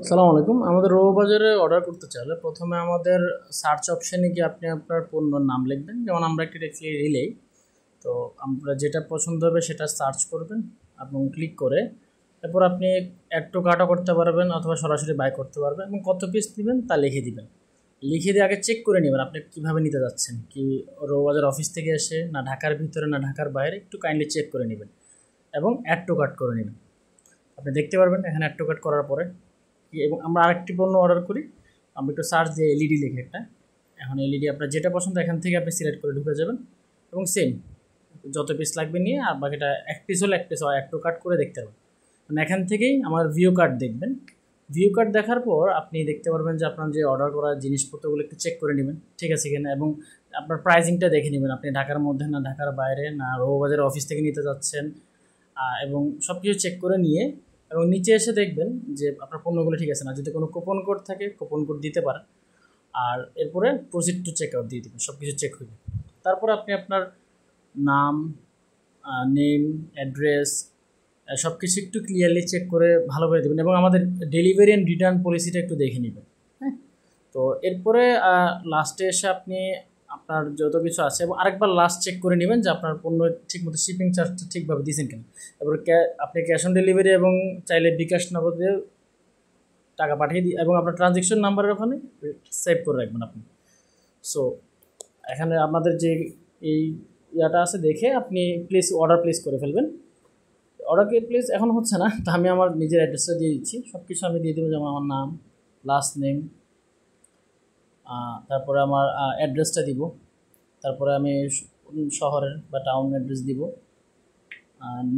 আসসালামু আলাইকুম। আমাদের রো বাজারে অর্ডার করতে চাইলে প্রথমে আমাদের সার্চ অপশানে গিয়ে আপনি আপনার পণ্যর নাম লিখবেন। যেমন আমরা একটি লিখছি রিলে। তো আমরা যেটা পছন্দ হবে সেটা সার্চ করবেন এবং ক্লিক করে এরপর আপনি অ্যাড টু কার্টও করতে পারবেন অথবা সরাসরি বাই করতে পারবেন এবং কত পিস নেবেন তা লিখে দিবেন। লিখে দিয়ে আগে চেক করে নেবেন আপনি কীভাবে নিতে যাচ্ছেন, কি রো বাজার অফিস থেকে এসে না ঢাকার ভিতরে না ঢাকার বাইরে, একটু কাইন্ডলি চেক করে নেবেন এবং অ্যাড টু কার্ট করে নেবেন। আপনি দেখতে পারবেন এখানে অ্যাড টু কার্ট করার পরে এবং আমরা আরেকটি পণ্য অর্ডার করি। আমরা একটু সার্চ দিয়ে এলইডি লিখে একটা, এখন এলইডি আপনার যেটা পছন্দ এখান থেকে আপনি সিলেক্ট করে ঢুকে যাবেন এবং সেম যত পিস লাগবে নিয়ে আর বাকিটা এক পিস হলে এক পিস অ্যাড টু কার্ট করে দেখতে পারবেন। মানে এখান থেকেই আমার ভিউ কার্ড দেখবেন। ভিউ কার্ড দেখার পর আপনি দেখতে পারবেন যে আপনার যে অর্ডার করা জিনিসপত্রগুলো একটু চেক করে নেবেন ঠিক আছে কিনা এবং আপনার প্রাইজিংটা দেখে নেবেন, আপনি ঢাকার মধ্যে না ঢাকার বাইরে না রো বাজার অফিস থেকে নিতে যাচ্ছেন, এবং সব কিছু চেক করে নিয়ে এবং নিচে এসে দেখবেন যে আপনার পণ্যগুলো ঠিক আছে না। যদি কোনো কুপন কোড থাকে কুপন কোড দিতে পারেন, আর এরপরে প্রসিড টু চেক আউট দিয়ে দেবেন। সব কিছু চেক হয়ে যাবে। তারপর আপনি আপনার নাম, নেম, অ্যাড্রেস সব কিছু একটু ক্লিয়ারলি চেক করে ভালো করে দেবেন এবং আমাদের ডেলিভারি অ্যান্ড রিটার্ন পলিসিটা একটু দেখে নেবেন। হ্যাঁ, তো এরপরে লাস্টে এসে আপনি আপনার যত কিছু আছে এবং আরেকবার লাস্ট চেক করে নেবেন যে আপনার পণ্য ঠিকমতো শিপিং চার্জটা ঠিকভাবে দিয়েছেন কিনা। এবার আপনি ক্যাশ অন ডেলিভারি এবং চাইলে বিকাশ নগদে টাকা পাঠিয়ে দিই এবং আপনার ট্রানজ্যাকশন নাম্বারের ওখানে সেভ করে রাখবেন আপনি। সো এখানে আপনাদের যে এই ইয়াটা আছে দেখে আপনি অর্ডার প্লেস করে ফেলবেন। অর্ডার প্লেস এখন হচ্ছে না, তো আমি আমার নিজের অ্যাড্রেসটা দিয়ে দিচ্ছি। সব কিছু আমি দিয়ে দেবো, যেমন আমার নাম, লাস্ট নেম, তারপরে আমার অ্যাড্রেসটা দিব, তারপরে আমি শহরের বা টাউন অ্যাড্রেস দিব,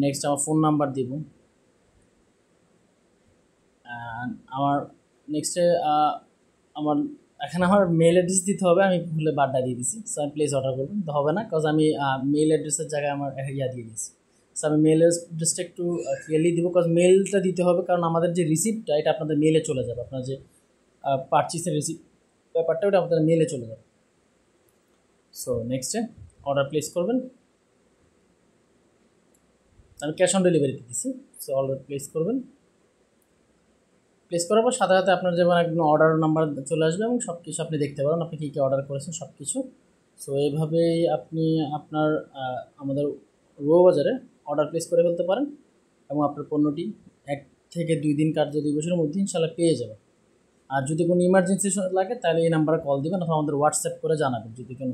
নেক্সট আমার ফোন নাম্বার দিব, আমার নেক্সটে আমার এখানে আমার মেল অ্যাড্রেস দিতে হবে। আমি ভুলে বারটা দিয়ে দিচ্ছি। সো আমি প্লেস অর্ডার করবেন তো হবে না, কজ আমি মেল অ্যাড্রেসের জায়গায় আমার ইয়া দিয়ে দিয়েছি। সো আমি মেল অ্যাড্রেসটা একটু ক্লিয়ারলি দিব, কজ মেলটা দিতে হবে, কারণ আমাদের যে রিসিপ্টটা এটা আপনাদের মেলে চলে যাবে। আপনার যে পারচেসের রিসিপ্ট ব্যাপারটা ওটা আপনাদের মেলে চলে যাবে। সো নেক্সটে অর্ডার প্লেস করবেন। আমি ক্যাশ অন ডেলিভারি দিচ্ছি। সো অর্ডার প্লেস করবেন। প্লেস করার পর সাথে সাথে আপনার যেমন একদম অর্ডার নাম্বার চলে আসবে এবং সব কিছু আপনি দেখতে পারেন আপনি কী কী অর্ডার করেছেন সব কিছু। সো এইভাবেই আপনি আপনার আমাদের রো বাজারে অর্ডার প্লেস করে ফেলতে পারেন এবং আপনার পণ্যটি 1 থেকে 2 দিন কার্য দিবসের মধ্যে ইনশাআল্লাহ পেয়ে যাবেন। আর যদি কোনো ইমার্জেন্সি লাগে তাহলে এই নাম্বারে কল দেবেন অথবা আমাদের হোয়াটসঅ্যাপ করে জানাবেন যদি কোনো